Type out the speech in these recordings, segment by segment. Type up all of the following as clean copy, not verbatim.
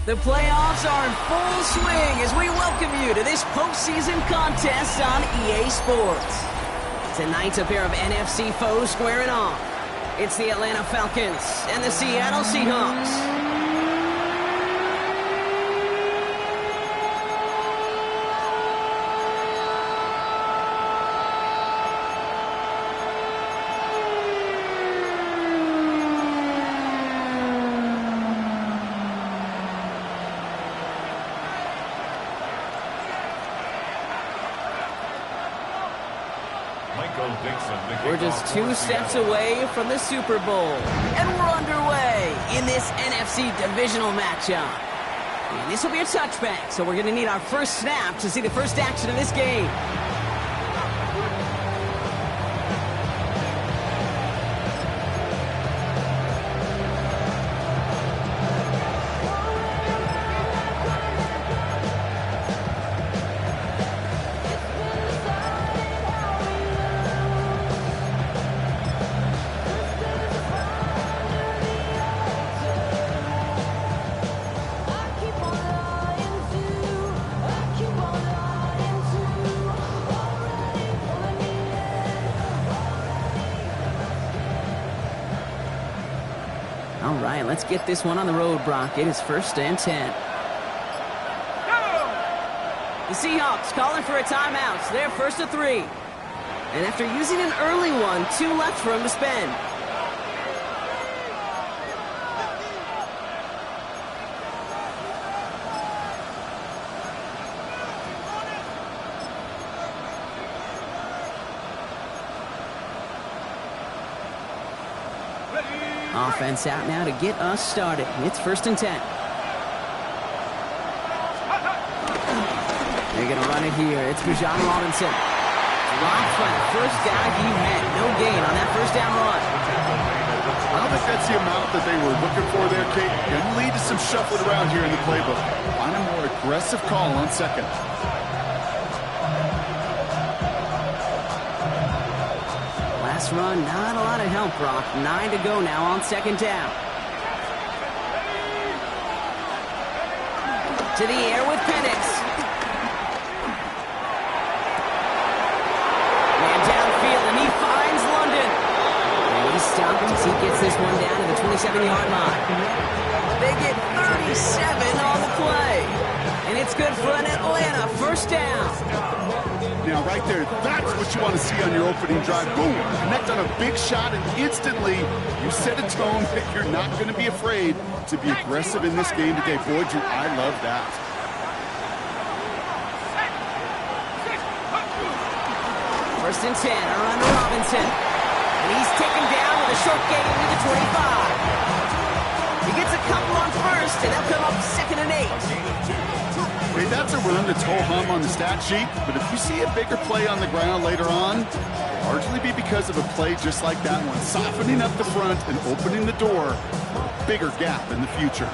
The playoffs are in full swing as we welcome you to this postseason contest on EA Sports. Tonight's a pair of NFC foes squaring off. It's the Atlanta Falcons and the Seattle Seahawks. We're just 2 steps away from the Super Bowl, and we're underway in this NFC divisional matchup. And this will be a touchback, so we're going to need our first snap to see the first action of this game. All right, let's get this one on the road, Brock. It is 1st and 10. The Seahawks calling for a timeout. So they're 1st and 3. And after using an early one, 2 left for him to spend. Offense out now to get us started. It's 1st and 10. They're going to run it here. It's Bijan Robinson. Blocked by the first guy he had. No gain on that first down run. I don't think that's the amount that they were looking for there, Kate. Going to lead to some shuffling around here in the playbook. Find a more aggressive call on 2nd. Last run, not a lot of help, Brock. 9 to go now on 2nd down. To the air with Penix. Man downfield, and he finds London. And he's stopped as he gets this one down to the 27-yard line. They get 37 on the play. And it's good for an Atlanta 1st down. Now, right there, that's what you want to see on your opening drive. Boom! Connect on a big shot, and instantly you set a tone that you're not going to be afraid to be aggressive in this game today. Boy, I love that. First and 10, around to Robinson. And he's taken down with a short gain to the 25. He gets a couple on 1st, and they'll come up 2nd and 8. Hey, that's a run that's ho-hum on the stat sheet, but if you see a bigger play on the ground later on, it'll largely be because of a play just like that one, softening up the front and opening the door for a bigger gap in the future.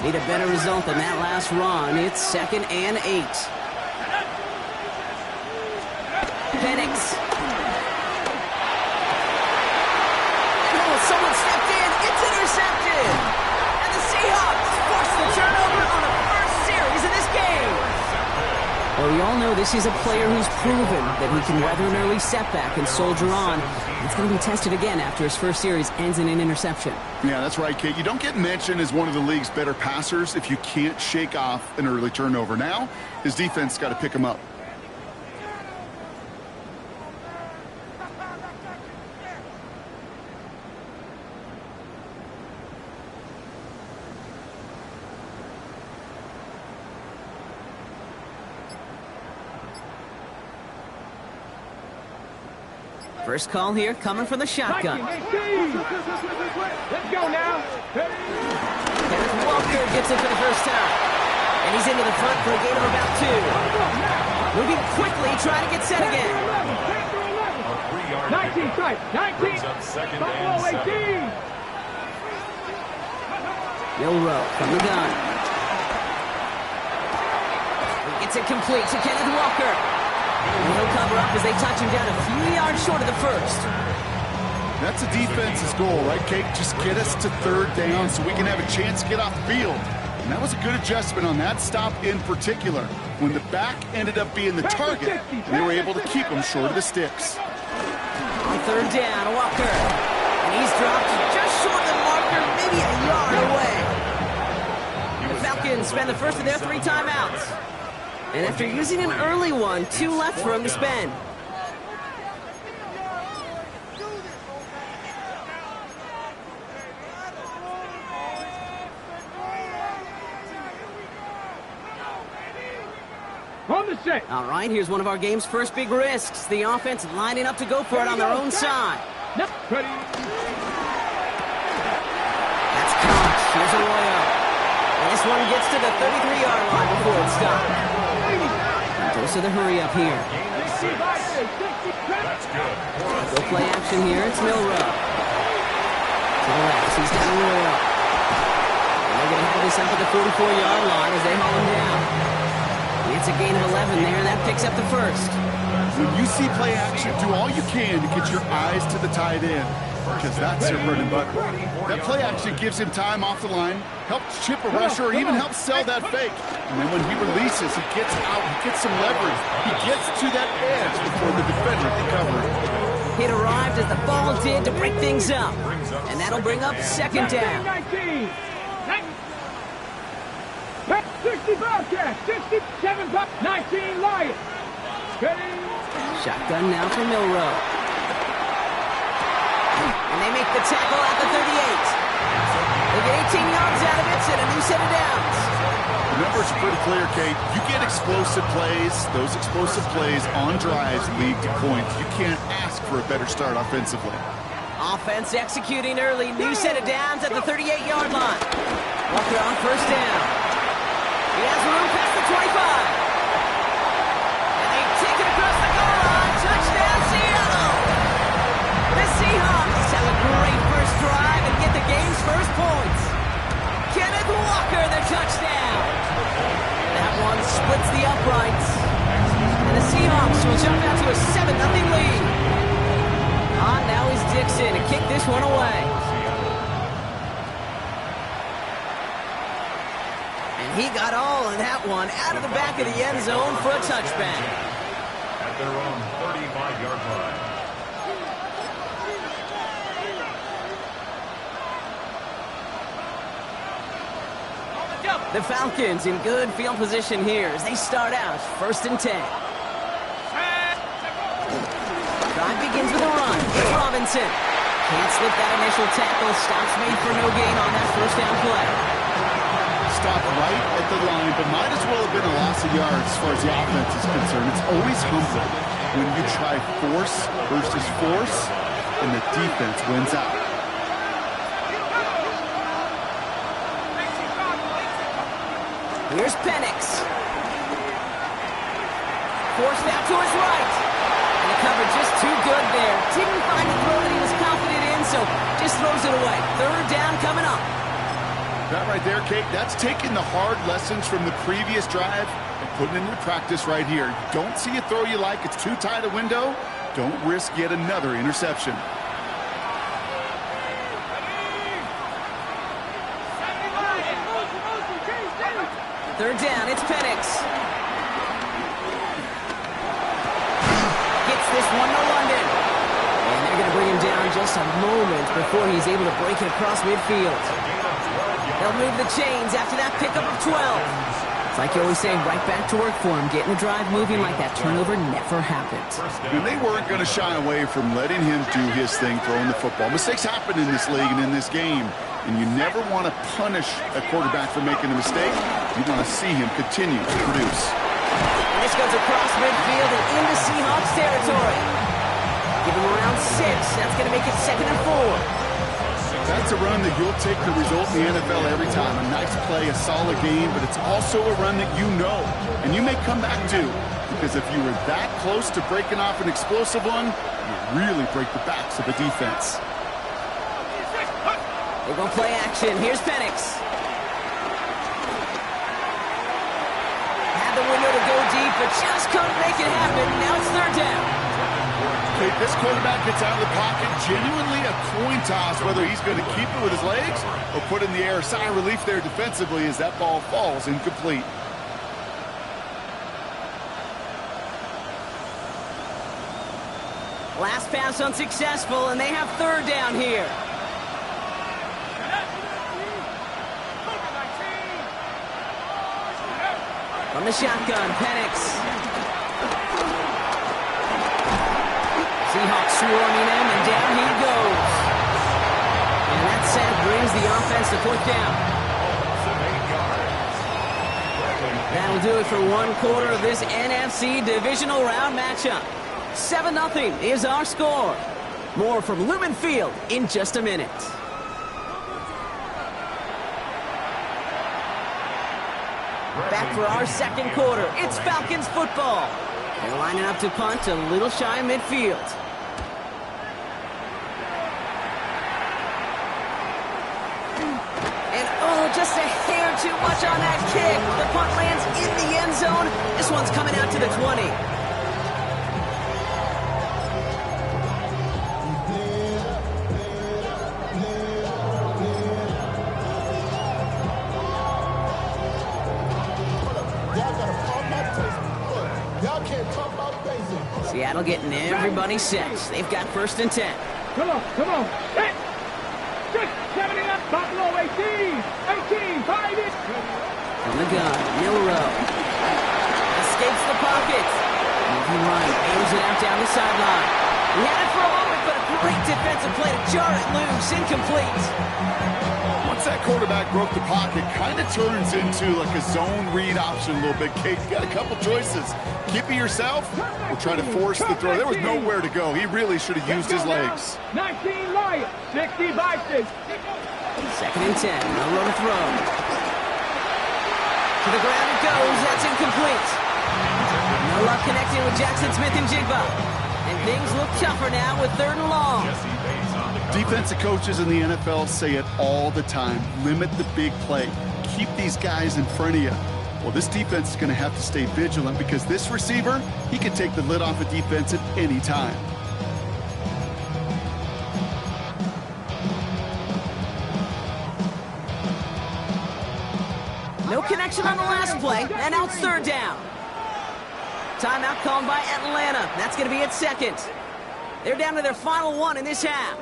Need a better result than that last run. It's 2nd and 8. Penix. Oh, someone stepped in. It's intercepted. And the Seahawks force the turnover on the first series of this game. Well, we all know this is a player who's proven that he can weather an early setback and soldier on. It's going to be tested again after his first series ends in an interception. Yeah, that's right, Kate. You don't get mentioned as one of the league's better passers if you can't shake off an early turnover. Now, his defense got to pick him up. First call here coming from the shotgun. Let's go now. Kenneth Walker gets it for the first time. And he's into the front for a gain of about 2. Moving quickly, trying to get set again. 19 strike. 19. Buffalo 18. Milrow from the gun. He gets it complete to Kenneth Walker. And he'll cover up as they touch him down a few yards short of the first. That's a defense's goal, right, Kate? Just get us to 3rd down so we can have a chance to get off the field. And that was a good adjustment on that stop in particular. When the back ended up being the target, they were able to keep him short of the sticks. On third down, Walker. And he's dropped just short of the marker, maybe a yard away. The Falcons spend the first of their 3 timeouts. And after using an early one, 2 left for him to spend. All right, here's one of our game's first big risks. The offense lining up to go for it on their own side. Ready. That's caught. Here's Arroyo. And this one gets to the 33-yard line before it's stopped. Goes to the hurry up here. Go play action here. It's Milrow. To the left. He's down Arroyo. And they're going to have this up at the 44-yard line as they haul him down. It's a gain of 11 there, and that picks up the first. When you see play action, do all you can to get your eyes to the tight end, because that's your bread and butter. That play action gives him time off the line, helps chip a rusher, or even helps sell that fake. And then when he releases, he gets out, he gets some leverage. He gets to that edge before the defender can cover it. It arrived as the ball did to break things up. And that'll bring up second down. 60 Bobcats, 67 19 Lions. Ready. Shotgun now for Milrow. And they make the tackle at the 38. They get 18 yards out of it and a new set of downs. The numbers are pretty clear, Kate. You get explosive plays. Those explosive plays on drives lead to points. You can't ask for a better start offensively. Offense executing early. New set of downs at the 38-yard line. Walker on first down. He has room past the 25. And they take it across the goal line. Touchdown, Seattle. The Seahawks have a great first drive and get the game's first points. Kenneth Walker, the touchdown. That one splits the uprights. And the Seahawks will jump out to a 7-0 lead. Now is Dixon to kick this one away. He got all of that one out of the back of the end zone for a touchback. At their own 35-yard line. The Falcons in good field position here as they start out first and 10. Drive begins with a run. It's Robinson. Can't slip that initial tackle. Stops made for no gain on that first down play. Stopped right at the line, but might as well have been a loss of yards as far as the offense is concerned. It's always humbling when you try force versus force, and the defense wins out. Here's Penix. Forced out to his right. And the cover just too good there. Didn't find the throw that he was confident in, so just throws it away. Third down coming up. That right there, Kate, that's taking the hard lessons from the previous drive and putting it into practice right here. You don't see a throw you like, it's too tight a window, don't risk yet another interception. Third down, it's Penix. Gets this one to London. And they're going to bring him down just a moment before he's able to break it across midfield. They'll move the chains after that pickup of 12. It's like you always say, right back to work for him. Getting the drive moving like that turnover never happened. And they weren't going to shy away from letting him do his thing, throwing the football. Mistakes happen in this league and in this game. And you never want to punish a quarterback for making a mistake. You want to see him continue to produce. And this goes across midfield and into Seahawks territory. Give him around 6. That's going to make it 2nd and 4. That's a run that you'll take the result in the NFL every time. A nice play, a solid game, but it's also a run that you know and you may come back to, because if you were that close to breaking off an explosive one, you really break the backs of the defense. They're going to play action. Here's Penix. Had the window to go deep, but just couldn't make it happen. Now it's third down. Okay, this quarterback gets out of the pocket, genuinely a coin toss, whether he's going to keep it with his legs or put it in the air. Sigh of relief there defensively as that ball falls incomplete. Last pass unsuccessful, and they have third down here. From the shotgun, Penix. Seahawks swarming him, and down he goes. And that sack brings the offense to fourth down. That'll do it for one quarter of this NFC divisional round matchup. 7-0 is our score. More from Lumen Field in just a minute. Back for our second quarter. It's Falcons football. They're lining up to punt a little shy of midfield. And oh, just a hair too much on that kick. The punt lands in the end zone. This one's coming out to the 20. Seattle getting everybody set. They've got 1st and 10. Come on. Hit. 6, 7 up. Buffalo 18. 5 it. From the gun, Milrow. Escapes the pocket. Moving right, aims it out down the sideline. He had it for a moment, but a great defensive play to jar it loose. Incomplete. Once that quarterback broke the pocket, kind of turns into like a zone read option a little bit. Kate, you got a couple choices. Keep it yourself or try to force the throw. There was nowhere to go. He really should have used his legs. 19 Lions, 60 Vikings. 2nd and 10. Milrow to throw. To the ground it goes. That's incomplete. No luck connecting with Jackson Smith and Jigba. And things look tougher now with 3rd and long. Defensive coaches in the NFL say it all the time. Limit the big play. Keep these guys in front of you. Well, this defense is going to have to stay vigilant because this receiver, he can take the lid off a defense at any time. No connection on the last play, and now it's 3rd down. Timeout called by Atlanta. That's going to be its 2nd. They're down to their final one in this half.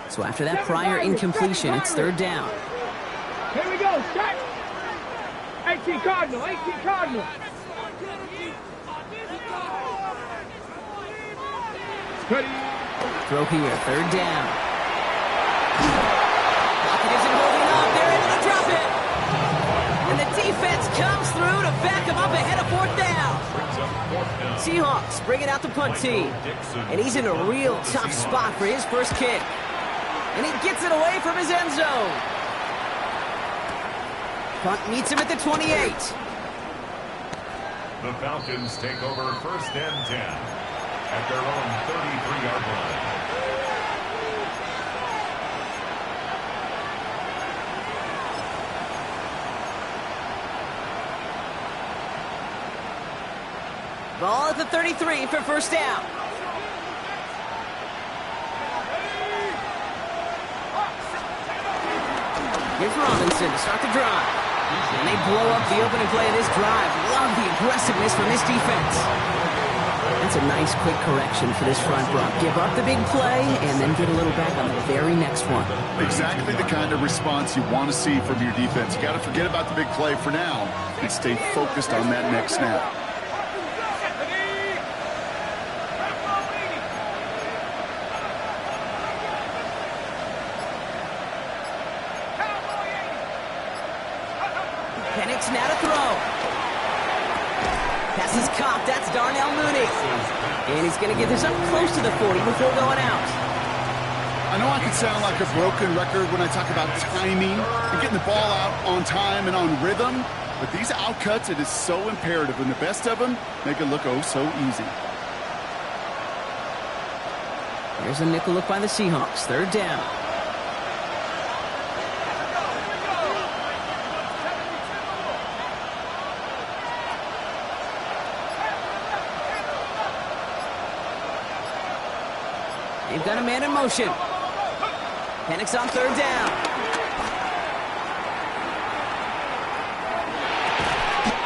So after that prior incompletion, it's 3rd down. Here we go. Set. 18 Cardinal. Throw here, 3rd down. Pocket isn't holding up. They're able to drop it. And the defense comes through to back him up ahead of 4th down. Seahawks bringing out the punt team. And he's in a real tough spot for his first kick. And he gets it away from his end zone. Punt meets him at the 28. The Falcons take over 1st and 10 at their own 33-yard line. Ball at the 33 for 1st down. Here's Robinson to start the drive. And they blow up the opening play of this drive. Love the aggressiveness from this defense. That's a nice quick correction for this front block. Give up the big play and then get a little back on the very next one. Exactly the kind of response you want to see from your defense. You got to forget about the big play for now and stay focused on that next snap. Penix now to throw. Pass is caught. That's Darnell Mooney. And he's going to get this up close to the 40 before going out. I know I can sound like a broken record when I talk about timing and getting the ball out on time and on rhythm, but these outcuts, it is so imperative, and the best of them make it look oh so easy. Here's a nickel look by the Seahawks. 3rd down. They've got a man in motion. Penix on third down.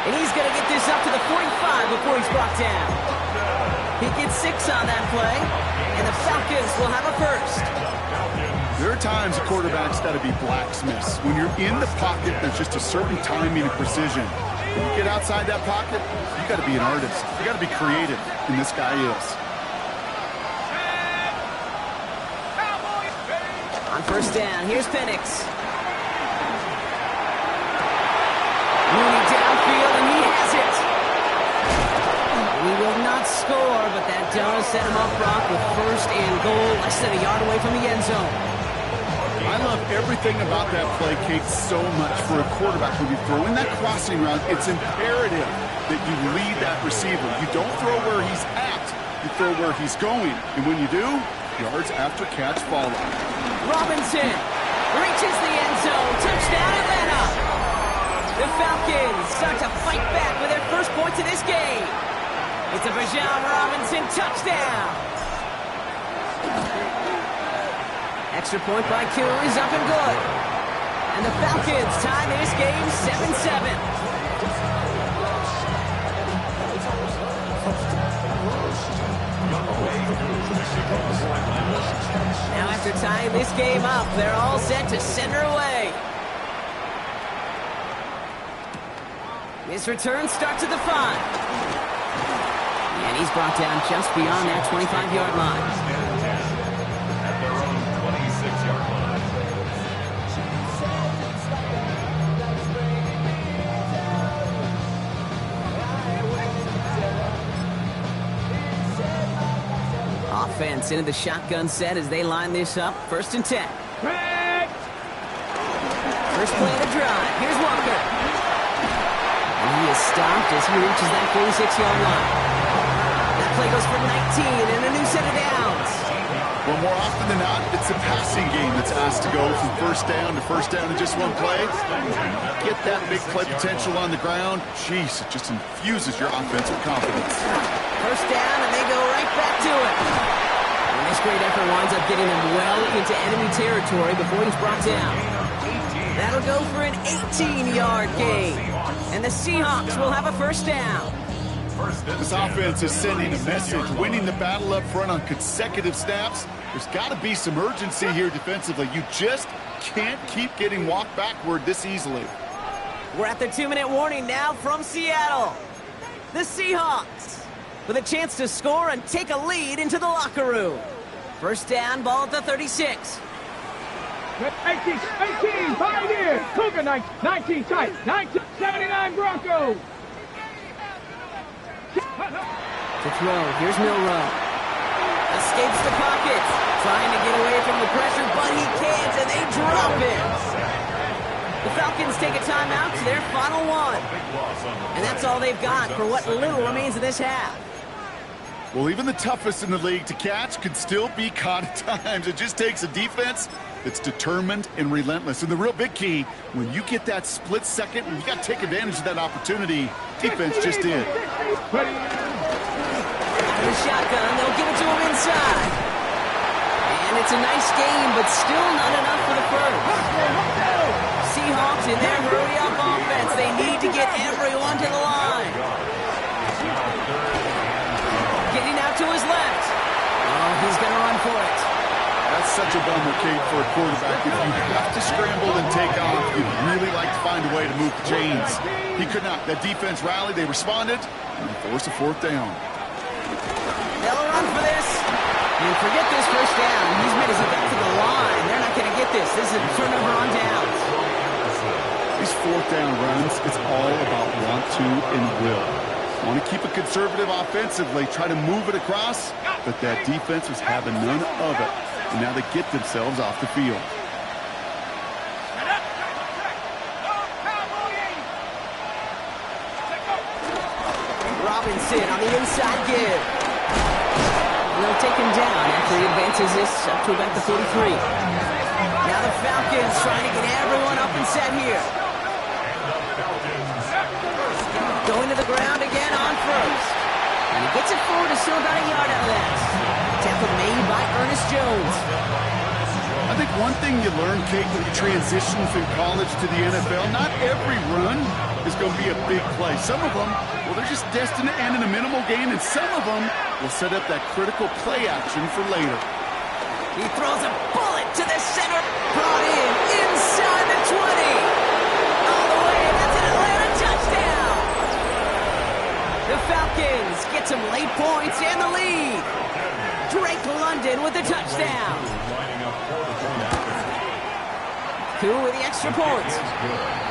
And he's going to get this up to the 45 before he's brought down. He gets 6 on that play, and the Falcons will have a first. There are times a quarterback's got to be blacksmiths. When you're in the pocket, there's just a certain timing and precision. When you get outside that pocket, you got to be an artist. You got to be creative, and this guy is. On first down, here's Penix. Mooney downfield, and he has it. He will not score, but that does set him up, Brock, with first and goal, less than a yard away from the end zone. I love everything about that play, Kate, so much for a quarterback. When you throw in that crossing route, it's imperative that you lead that receiver. You don't throw where he's at, you throw where he's going. And when you do, yards after catch follow. Robinson reaches the end zone. Touchdown, Atlanta. The Falcons start to fight back with their first points of this game. It's a Bijan Robinson touchdown. Extra point by Q is up and good. And the Falcons tie this game 7-7. Now after tying this game up, they're all set to center away. This return starts at the 5. And he's brought down just beyond that 25-yard line. At their own 26-yard line. Offense into the shotgun set as they line this up. First and 10. First play of the drive. Here's Walker. And he is stopped as he reaches that 46-yard line. That play goes for 19 and a new set of downs. Well, more often than not, it's a passing game that's asked to go from first down in just one play. Get that big play potential on the ground. Jeez, it just infuses your offensive confidence. First down, and they go right back to it. And this great effort winds up getting them well into enemy territory before he's brought down. That'll go for an 18-yard gain. And the Seahawks will have a first down. This offense is sending a message, winning the battle up front on consecutive snaps. There's got to be some urgency here defensively. You just can't keep getting walked backward this easily. We're at the 2-minute warning now from Seattle. The Seahawks with a chance to score and take a lead into the locker room. First down, ball at the 36. 18, 5 Cougar 19 tight, 79 Broncos. To throw, here's Milrow. Escapes the pocket, trying to get away from the pressure, but he can't, and they drop it. The Falcons take a timeout to their final one. And that's all they've got for what little remains of this half. Well, even the toughest in the league to catch could still be caught at times. It just takes a defense that's determined and relentless. And the real big key, when you get that split second, you got to take advantage of that opportunity. Defense just did. Out of the shotgun, they'll give it to him inside. And it's a nice game, but still not enough for the first. Seahawks in their hurry-up offense. They need to get everyone to the line. Getting out to his left. Oh, he's going to run for it. That's such a bummer, Kate, for a quarterback. If you have to scramble and take off, you'd really like to find a way to move the chains. He could not. That defense rallied. They responded, and they forced a fourth down. They'll run for this. And forget this first down. He's made his way back to the line. They're not going to get this. This is a turnover on downs. These fourth down runs, it's all about want to and will. Want to keep it conservative offensively, try to move it across, but that defense was having none of it. And now they get themselves off the field. Robinson on the inside give. They'll take him down after he advances this up to about the 43. Now the Falcons trying to get everyone up and set here. Going to the ground again on first. And he gets it forward to still about a yard out of that. Tackle made by Ernest Jones. I think one thing you learn, Kate, when you transition from college to the NFL, not every run is going to be a big play. Some of them, well, they're just destined to end in a minimal gain, and some of them will set up that critical play action for later. He throws a bullet to the center. Brought in inside the 20. All the way, that's an Atlanta touchdown. The Falcons get some late points and the lead. Drake London with the touchdown. Koo with the extra point.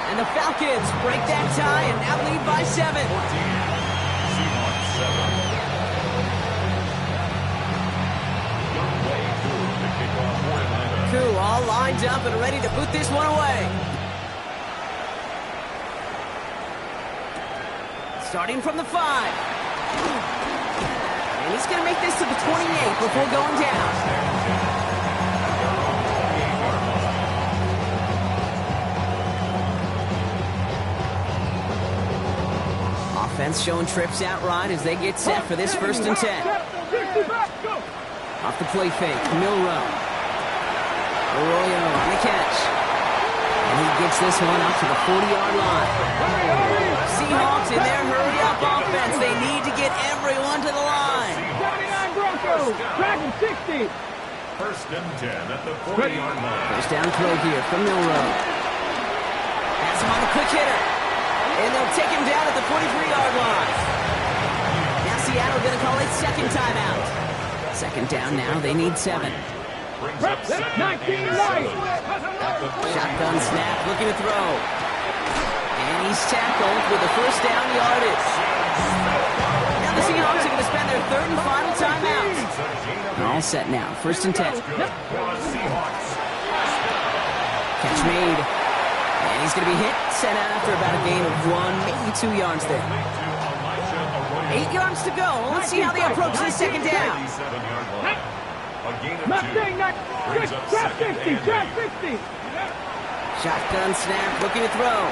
And the Falcons break that tie and now lead by 7. Koo all lined up and ready to boot this one away. Starting from the 5. And he's going to make this to the 28 before going down. Offense showing trips out right as they get set for this 1st and 10. Off the play fake, Milrow. Arroyo on the catch. And he gets this one up to the 40-yard line. Seahawks in their hurry-up offense. They need to get everyone to the line. 79 Broncos, tracking 60. 1st and 10 at the 40-yard line. First down throw here from Milrow. Has him on the quick hitter. And they'll take him down at the 43-yard line. Now Seattle going to call it 2nd timeout. 2nd down now. They need 7. 19 right. Shotgun snap, looking to throw. And he's tackled with the 1st down yardage. Now the Seahawks are going to spend their 3rd and final timeout. All set now. 1st and 10. Catch made. And he's going to be hit, set out after about a gain of 1, maybe 2 yards there. 8 yards to go. Let's see how they approach this 2nd down. Mustang, trap 60, trap 60. Shotgun snap, looking to throw.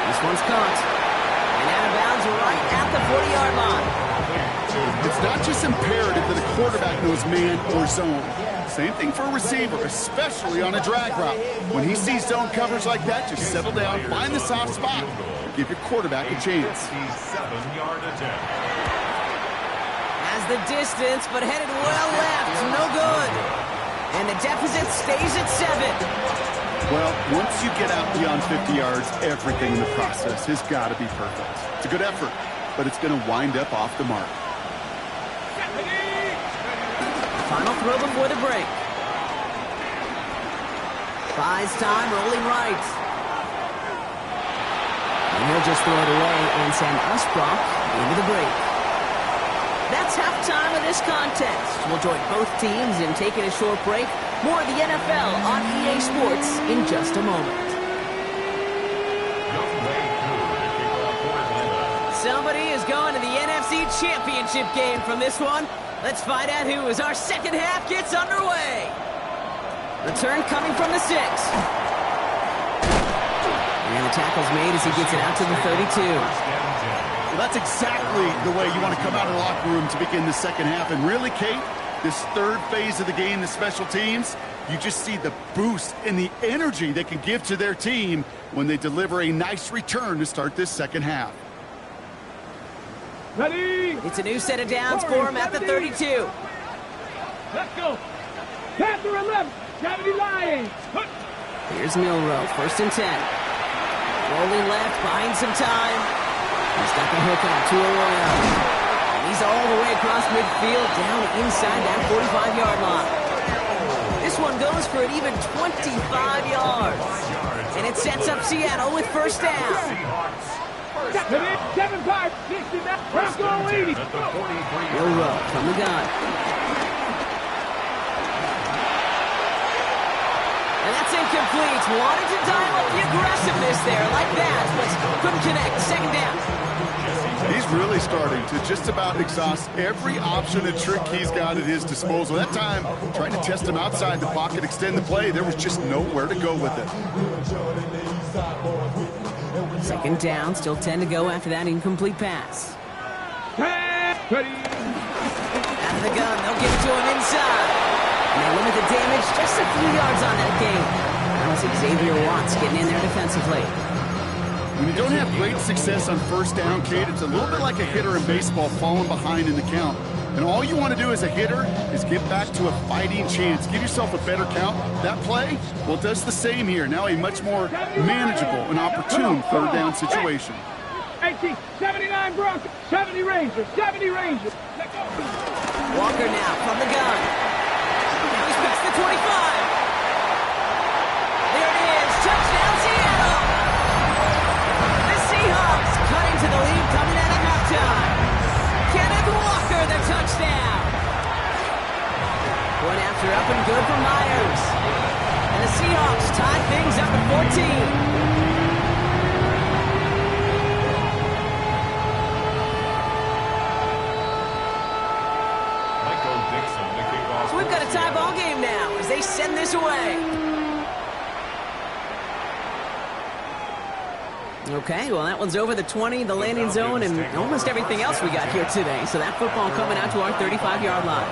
This one's caught. And out of bounds right at the 40-yard line. It's not just imperative that a quarterback knows man or zone. Same thing for a receiver, especially on a drag route. When he sees zone coverage like that, just settle down, find the soft spot, and give your quarterback a chance. 7-yard attempt. Has the distance, but headed well left. No good. And the deficit stays at 7. Well, once you get out beyond 50 yards, everything in the process has got to be perfect. It's a good effort, but it's going to wind up off the mark. Final throw before the break. Buys time, rolling right. And he'll just throw it away and send us Brock into the break. That's halftime of this contest. We'll join both teams in taking a short break. More of the NFL on EA Sports in just a moment. Somebody is going to the NFC Championship game from this one. Let's find out who as our 2nd half gets underway. Return coming from the 6. And the tackle's made as he gets it out to the 32. Well, that's exactly the way you want to come out of the locker room to begin the 2nd half. And really, Kate, this 3rd phase of the game, the special teams, you just see the boost and the energy they can give to their team when they deliver a nice return to start this 2nd half. Ready? It's a new set of downs for him at the 32. Let's go. Panther 11, 70 Lions. Here's Milrow, 1st and 10. Rolling left, buying some time. He's got the hook out to Arroyo. And he's all the way across midfield, down inside that 45-yard line. This one goes for an even 25 yards. And it sets up Seattle with 1st down. 7-5, 60, Bronco 80. Milrow from the gun. And that's incomplete. Wanted to dial up the aggressiveness there like that, but couldn't connect. 2nd down. He's really starting to just about exhaust every option and trick he's got at his disposal. That time, trying to test him outside the pocket, extend the play, there was just nowhere to go with it. 2nd down, still 10 to go after that incomplete pass. Ready? Out of the the gun. They'll give it to him inside. And they limit the damage just a few yards on that game. That was Xavier Watts getting in there defensively. When you don't have great success on first down, Kate, it's a little bit like a hitter in baseball falling behind in the count. And all you want to do as a hitter is get back to a fighting chance. Give yourself a better count. That play, well, it does the same here. Now a much more manageable and opportune third down situation. 80, 79 Broncos, 70 Rangers, 70 Rangers. Let's go. Walker now from the gun. Now he speaks the 25. There it is. Touchdown, Seattle. The Seahawks cutting to the lead coming out of halftime. Kenneth Walker, the touchdown. One after up and good for Myers. And the Seahawks tie things up at 14. So we've got a tie ball game now as they send this away. Okay, well, that one's over the 20, the landing zone, and almost everything else we got here today. So that football coming out to our 35-yard line.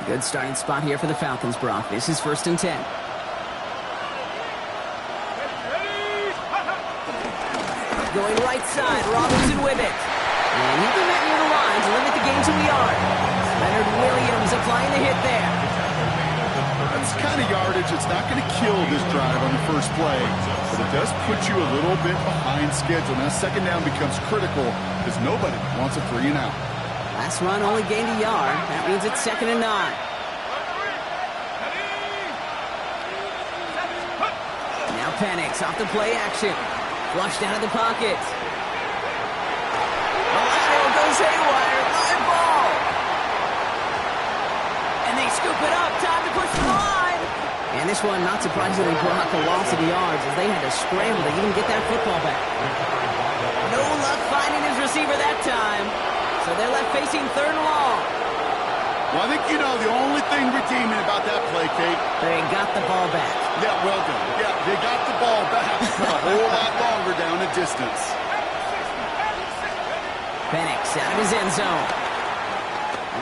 Good starting spot here for the Falcons, Brock. This is 1st and 10. Going right side, Robinson with it. And he'll be met near the line to limit the game to a yard. Leonard Williams applying the hit there. That's the kind of yardage that's not going to kill this drive on the first play, but it does put you a little bit behind schedule. Now, second down becomes critical because nobody wants a 3 and out. Last run only gained a yard. That means it's 2nd and 9. Now Penix off the play action. Flushed out of the pocket. The lateral goes haywire. Live ball. And they scoop it up. Time to push the line. And this one, not surprisingly, brought a loss of yards as they had to scramble to even get that football back. No luck finding his receiver that time. So they're left facing 3rd and long. Well, I think you know the only thing redeeming about that play, Kate. They got the ball back. Yeah, well done. Yeah, they got the ball back, but a whole lot longer down the distance. Penix out of his end zone.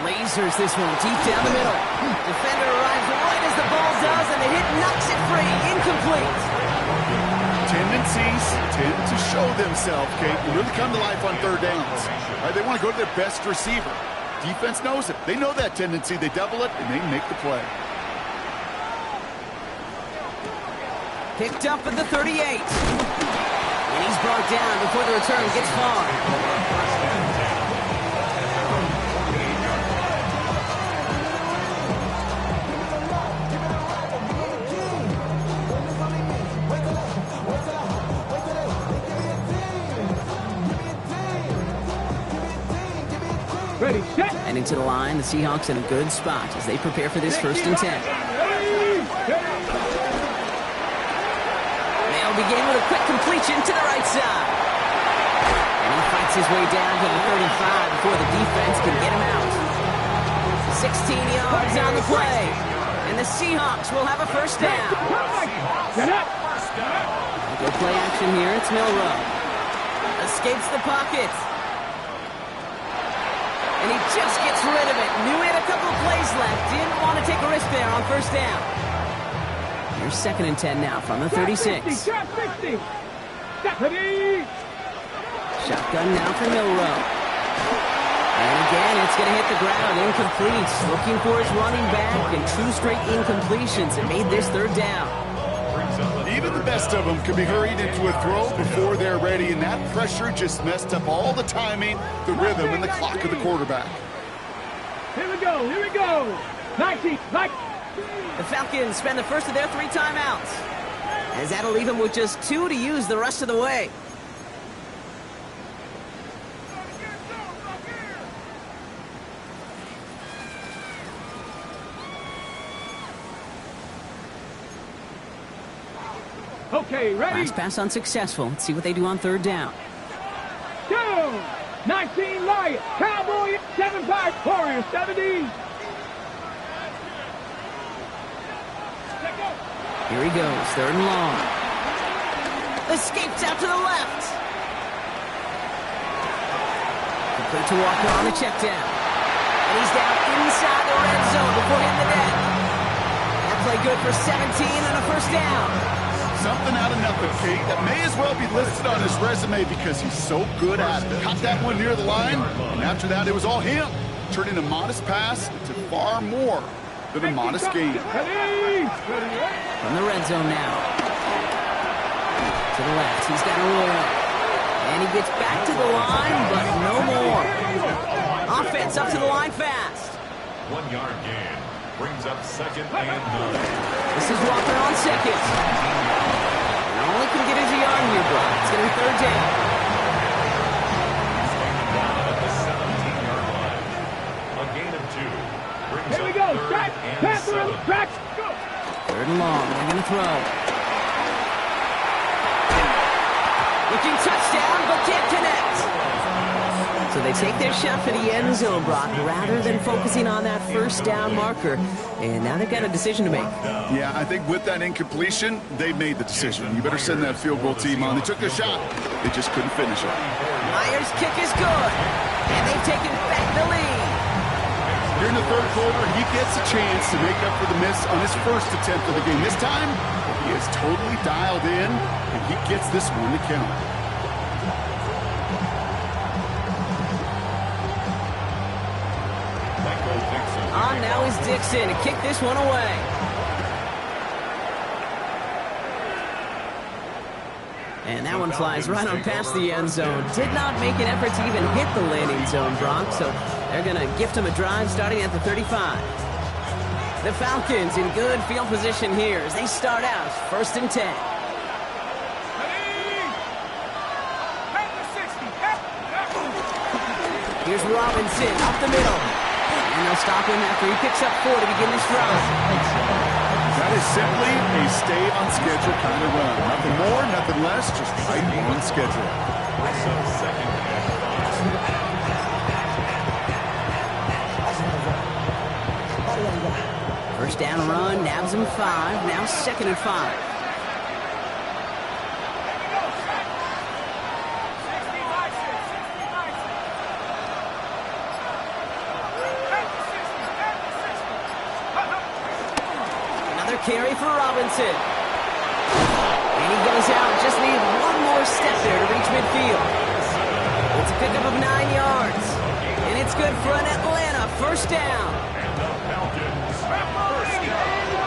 Lasers this one deep down the middle. Defender arrives right as the ball does, and the hit knocks it free. Incomplete. Tendencies tend to show themselves, Kate, and really come to life on 3rd downs. Right, they want to go to their best receiver. Defense knows it. They know that tendency. They double it, and they make the play. Picked up at the 38. And he's brought down before the return gets far. Ready, set. And into the line, the Seahawks in a good spot as they prepare for this 1st and 10. They'll begin with a quick completion to the right side. And he fights his way down to the 35 before the defense can get him out. 16 yards on the play. And the Seahawks will have a 1st down. Get up. Go play action here. It's Milrow. Escapes the pocket. And he just gets rid of it. Knew he had a couple of plays left. Didn't want to take a risk there on 1st down. Here's 2nd and 10 now from the 36. Shotgun now for Milrow. And again, it's going to hit the ground. Incomplete. Looking for his running back. And 2 straight incompletions. It made this 3rd down. Even the best of them could be hurried into a throw before they're ready, and that pressure just messed up all the timing, the rhythm, and the clock of the quarterback. Here we go, here we go. 19, The Falcons spend the first of their 3 timeouts, as that'll leave them with just 2 to use the rest of the way. Okay, ready? Last pass unsuccessful. Let's see what they do on 3rd down. Go! 19 Lions, Cowboys, 7-5, Warriors, 70. Here he goes, 3rd and long. Escapes out to the left. Complete to Walker on the check down. And he's down inside the red zone before hitting the net. That play good for 17 and a first down. Something out of nothing, Kate, that may as well be listed on his resume because he's so good at it. Caught that one near the line, and after that, it was all him, turning a modest pass into far more than a modest gain. From the red zone now. To the left, he's got a roll. And he gets back to the line, but no more. Offense up to the line fast. 1 yard gain. Brings up second and 9. This is Walker on second. And only can get his yard here, Brock. It's going to be third down. He's taken down at the 17-yard line. A gain of 2. Brings Here we up go. third Track. and Pass 7. around. Track. Go. Third and long. They're going to throw. Looking touchdown, but can't connect. So they take their shot for the end zone, Brock, rather than focusing on that first down marker. And now they've got a decision to make. Yeah, I think with that incompletion, they made the decision. You better send that field goal team on. They took their shot. They just couldn't finish it. Myers' kick is good. And they've taken back the lead. Here in the third quarter, he gets a chance to make up for the miss on his first attempt of the game. This time, he is totally dialed in, and he gets this one to count. On now is Dixon to kick this one away. And that one flies right on past the end zone. Did not make an effort to even hit the landing zone, Brock, so they're going to gift him a drive starting at the 35. The Falcons in good field position here as they start out first and 10. Here's Robinson up the middle. And they'll stop him after he picks up 4 to begin this drive. That is simply a stay on schedule kind of run. Nothing more, nothing less, just right on schedule. Second and 5. First down run, nabs him 5, now second and 5. Carry for Robinson. And he goes out, just needs one more step there to reach midfield. It's a pickup of 9 yards. And it's good for an Atlanta first down. And the Falcons have first down.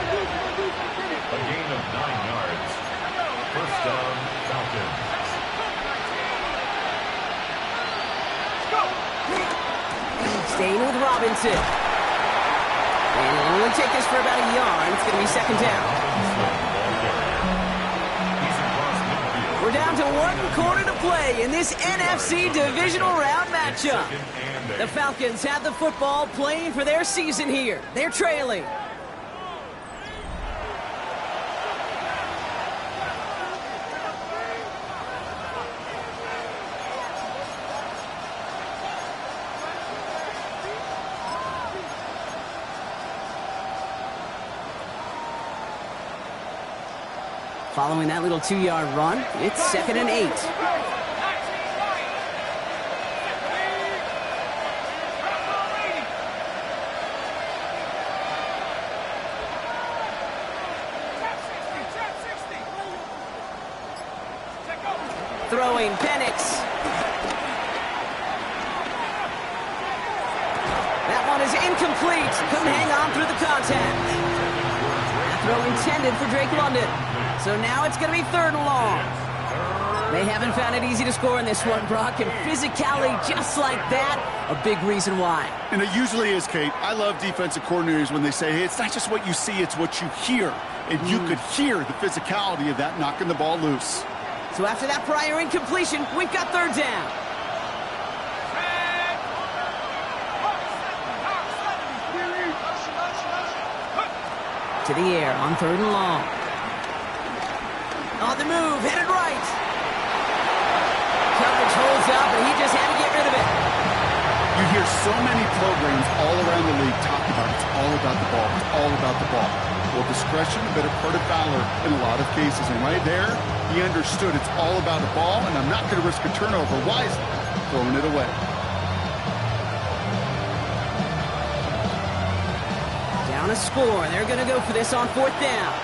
A gain of 9 yards. First down, Falcons. Staying with Robinson. And it'll only take us for about a yard. It's going to be second down. We're down to 1 quarter to play in this NFC divisional round matchup. The Falcons have the football playing for their season here. They're trailing. Following that little 2-yard run, it's second and 8. Throwing Penix. That one is incomplete. Couldn't hang on through the contact. That throw intended for Drake London. So now it's going to be third and long. They haven't found it easy to score in this one, Brock, and physicality just like that, a big reason why. And it usually is, Kate. I love defensive coordinators when they say, hey, it's not just what you see, it's what you hear. And you could hear the physicality of that knocking the ball loose. So after that prior incompletion, we've got third down. To the air on third and long. On the move, headed right. Coverage holds up, and he just had to get rid of it. You hear There's so many programs all around the league talking about it's all about the ball. It's all about the ball. Well, discretion, the better part of valor in a lot of cases. And right there, he understood it's all about the ball, and I'm not going to risk a turnover wisely, throwing it away. Down a score. They're going to go for this on 4th down.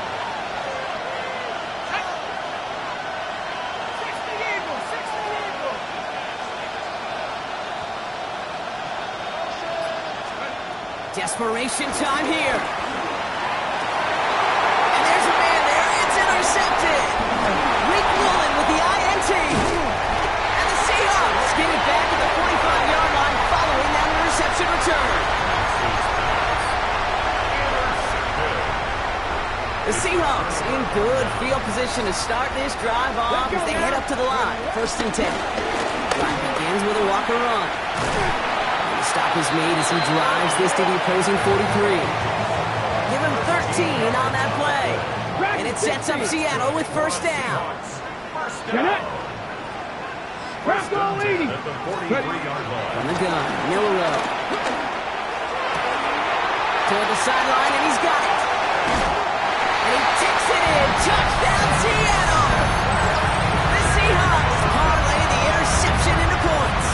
Desperation time here. And there's a man there. It's intercepted. Rick Woolen with the INT. And the Seahawks get it back at the 45-yard line following that interception return. The Seahawks in good field position to start this drive off as they head up to the line. 1st and 10. Drive begins with a Walker run. Stop is made as he drives this to the opposing 43. Give him 13 on that play. And it sets up Seattle with 1st down. From the gun, Miller. Toward the sideline, and he's got it. And he ticks it in. Touchdown, Seattle. The Seahawks parlay the interception into points.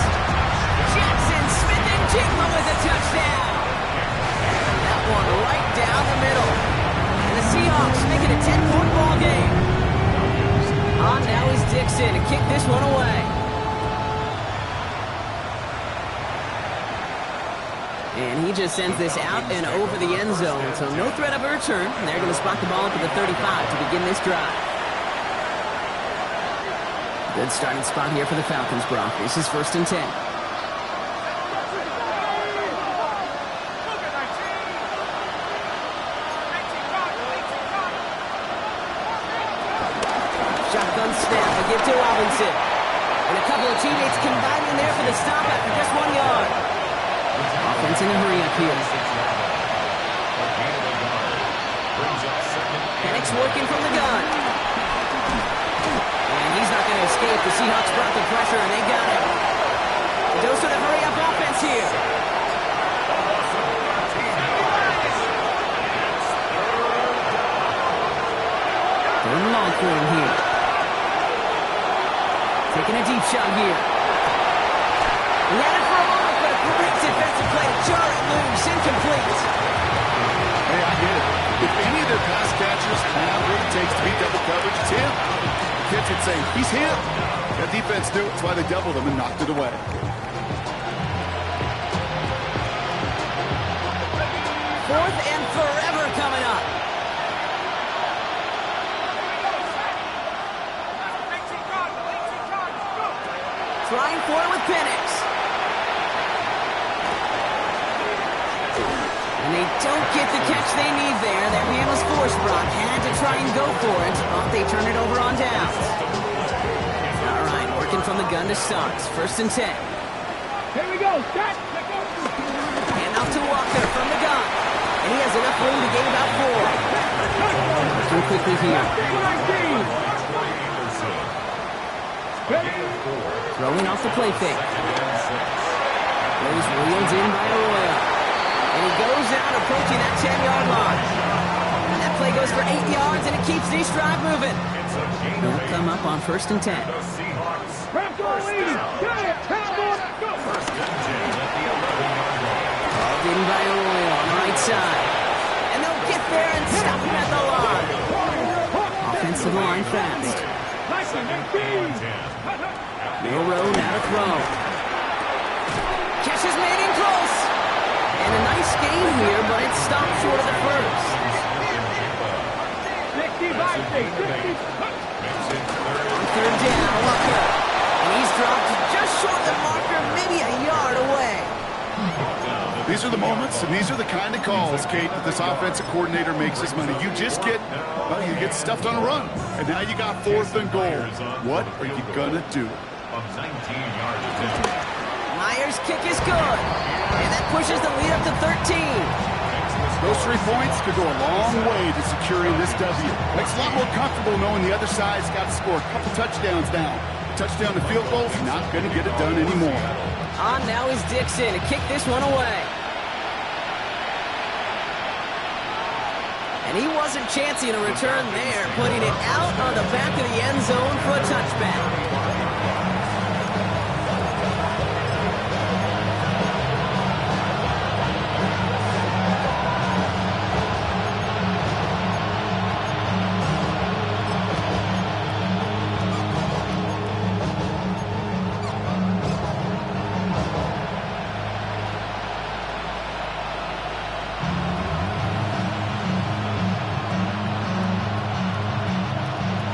Jackson Smith and Jigma with a touchdown. That one right down the middle. And the Seahawks make it a 10-point ball game. On now is Dixon to kick this one away. And he just sends this out and over the end zone. So no threat of a return. And they're going to spot the ball up at the 35 to begin this drive. Good starting spot here for the Falcons, Brock. This is 1st and 10. Shotgun snap, a give to Robinson. And a couple of teammates combining there for the stop after just 1 yard. Offense in a hurry up here. Penix working from the gun. And he's not going to escape. The Seahawks brought the pressure, and they got it. A dose of the hurry-up offense here. Third and long for him here. Taking a deep shot here. He had it for a moment, but a great defensive play to jar it loose, incomplete. Hey, I get it. If any of their pass catchers have what it takes to beat double coverage, it's him. Kids would say, he's him. That defense knew it. That's why they doubled him and knocked it away. 4th and forever coming up. Trying for it with Penix. And they don't get the catch they need there. Their man was forced, Brock. Had to try and go for it, but they turn it over on downs. All right, working from the gun to start. 1st and 10. Here we go. Set. And off to Walker from the gun. And he has enough room to gain about 4. Working quickly here. Throwing off the play fake. Goes wheeled in by Arroyo. And he goes out approaching that 10-yard line. And that play goes for 8 yards, and it keeps this drive moving. They'll come up on 1st and 10. Called in by Arroyo on the right side. And they'll get there and stop him at the line. Offensive line fast. Milrow now to throw. Catches Manning close. And a nice gain here, but it's stopped short of the first. On 3rd down, Walker. And he's dropped just short of the marker, maybe a yard away. These are the moments, and these are the kind of calls, Kate, that this offensive coordinator makes his money. You just get, well, you get stuffed on a run. And now you got 4th and goal. What are you going to do? Myers' kick is good. And that pushes the lead up to 13. Those 3 points could go a long way to securing this W. Makes it a lot more comfortable knowing the other side's got to score a couple touchdowns now. Touchdown to field goal, not going to get it done anymore. On now is Dixon to kick this one away. And he wasn't chancing a return there, putting it out on the back of the end zone for a touchback.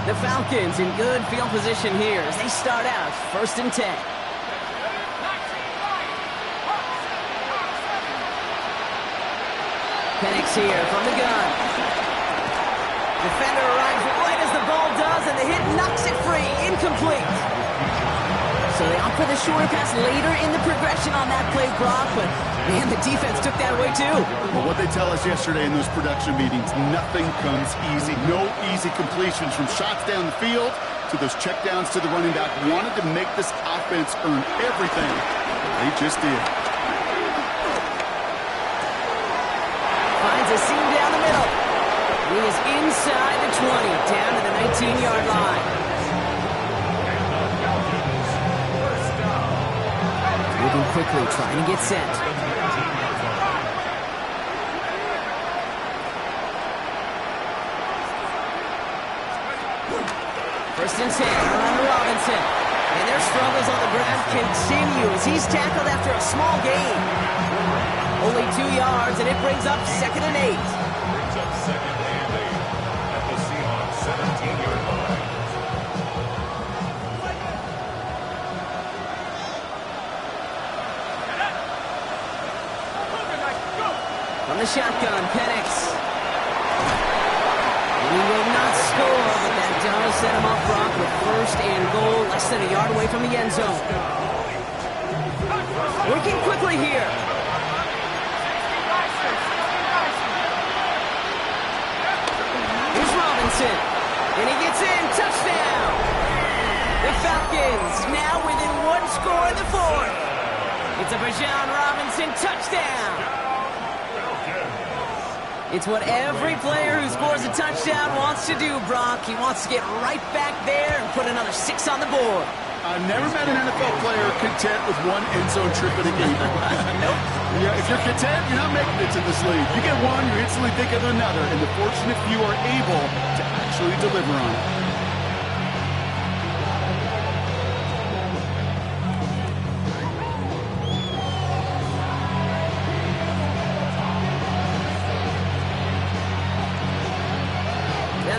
The Falcons in good field position here as they start out 1st and 10. Penix here from the gun. Defender arrives right as the ball does, and the hit knocks it free. Incomplete. So they opt for the shorter pass later in the progression on that play, Brock, but man, the defense took that away too. Well, what they tell us yesterday in those production meetings, nothing comes easy. No easy completions from shots down the field to those checkdowns to the running back. Wanted to make this offense earn everything. They just did. Finds a seam down the middle. He is inside the 20, down to the 19-yard line. Moving quickly, trying to get set. First and 10, around to Robinson. And their struggles on the ground continue as he's tackled after a small gain. Only 2 yards, and it brings up 2nd and 8. Brings up 2nd and 8 at the Seahawks 17-yard line. From the shotgun, Penix. He will not score, but that does set him up, Brock, with 1st and goal, less than a yard away from the end zone. Working quickly here. Here's Robinson, and he gets in, touchdown! The Falcons now within 1 score in the 4th. It's a Bijan Robinson touchdown. It's what every player who scores a touchdown wants to do, Brock. He wants to get right back there and put another 6 on the board. I've never met an NFL player content with 1 end zone trip in a game. Nope. Yeah, if you're content, you're not making it to this league. You get one, you instantly think of another, and the fortunate few are able to actually deliver on it.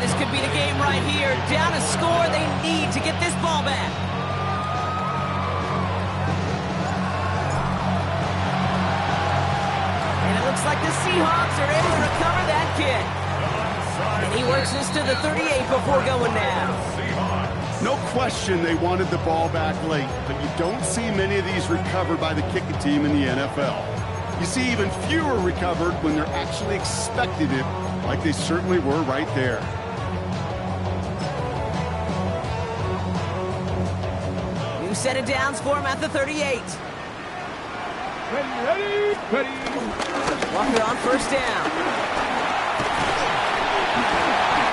This could be the game right here. Down a score, they need to get this ball back. And it looks like the Seahawks are able to recover that kick. And he works this to the 38 before going down. No question they wanted the ball back late, but you don't see many of these recovered by the kicking team in the NFL. You see even fewer recovered when they're actually expecting it, like they certainly were right there. Set it down for him at the 38. Ready. Walker on 1st down.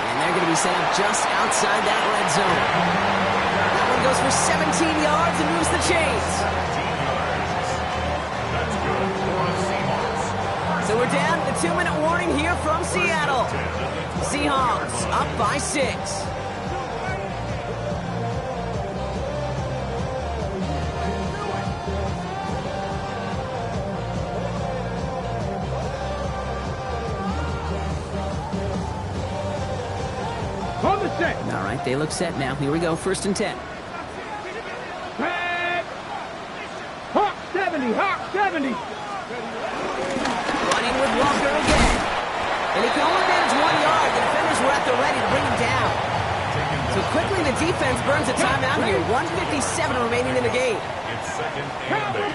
And they're going to be set up just outside that red zone. That one goes for 17 yards and moves the chains. That's good for the Seahawks. So we're down to 2-minute warning here from Seattle. Seahawks up by 6. All right, they look set now. Here we go, 1st and 10. Hawk 70, Hawk 70. Running with Walker again. And he can only manage 1 yard. The defenders were at the ready to bring him down. So quickly the defense burns a timeout here. 1:57 remaining in the game. It's 2nd and 8.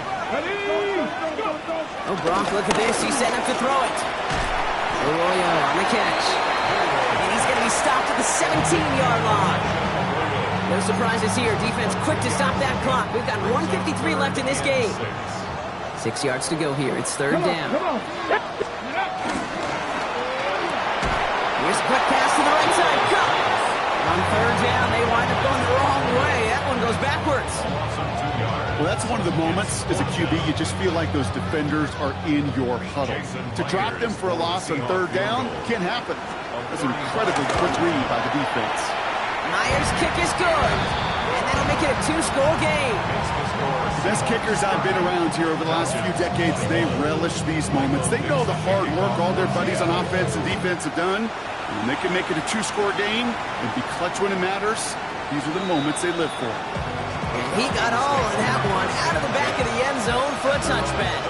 Oh, Brock, look at this. He's setting up to throw it. Arroyo on the catch. And he's going to be stopped at the 17-yard line. No surprises here. Defense quick to stop that clock. We've got 1:53 left in this game. 6 yards to go here. It's third down. Here's a quick pass to the right side. Cut. On third down, they wind up going the wrong way. That one goes backwards. Well, that's one of the moments as a QB, you just feel like those defenders are in your huddle. To drop them for a loss on third down can't happen. That's an incredibly quick read by the defense. Myers' kick is good, and that'll make it a 2-score game. The best kickers I've been around here over the last few decades, they relish these moments. They know the hard work all their buddies on offense and defense have done, and they can make it a 2-score game and be clutch when it matters. These are the moments they live for. And he got all of that one out of the back of the end zone for a touchback.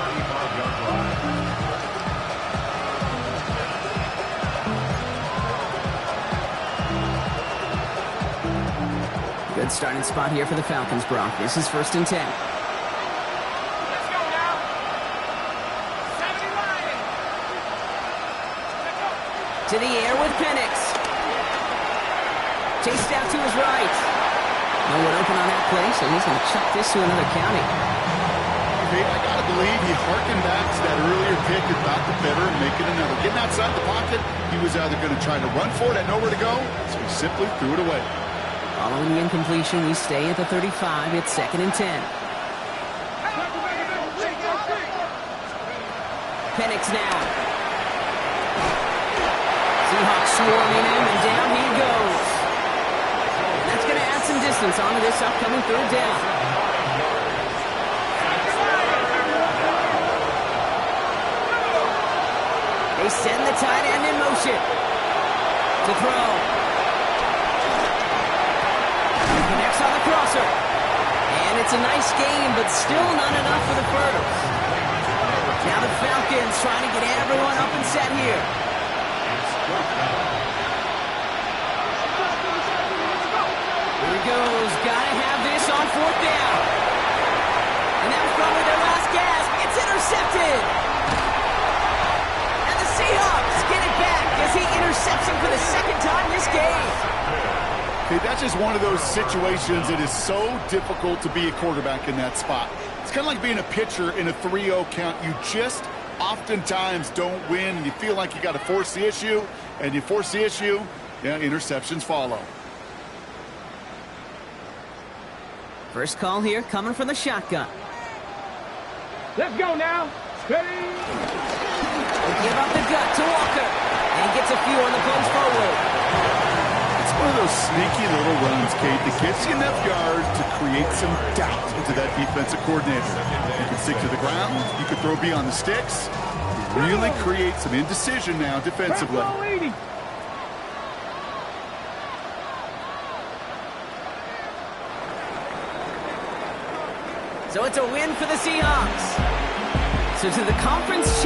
Good starting spot here for the Falcons, Brock. This is 1st and 10. Let's go now. 70 Lions. Let's go. To the air with Penix. Chased out to his right. No one open on that play, so he's going to chuck this to another county. Okay, I got to believe he harkened back to that earlier pick and thought the better and make it another. Getting outside the pocket, he was either going to try to run for it, had nowhere to go, so he simply threw it away. Following the incompletion, we stay at the 35. It's 2nd and 10. Penix now. Seahawks swarming him, and down he goes. That's going to add some distance onto this upcoming third down. They send the tight end in motion. To throw. Connects on the crosser. And it's a nice game, but still not enough for the first. Now the Falcons trying to get everyone up and set here. Here he goes. Gotta have this on 4th down. And that was probably their last gasp. It's intercepted. And the Seahawks get it back as he intercepts him for the 2nd time this game. Okay, that's just one of those situations that is so difficult to be a quarterback in that spot. It's kind of like being a pitcher in a 3-0 count. You just oftentimes don't win, and you feel like you got to force the issue, and you force the issue, yeah, interceptions follow. First call here coming from the shotgun. Let's go now. Steady. They give up the gut to Walker, and he gets a few on the punch forward. It's one of those sneaky little runs, Kate, that gets you enough yards to create some doubt into that defensive coordinator. You can stick to the ground. You can throw beyond the sticks. Really create some indecision now defensively. So it's a win for the Seahawks. So to the conference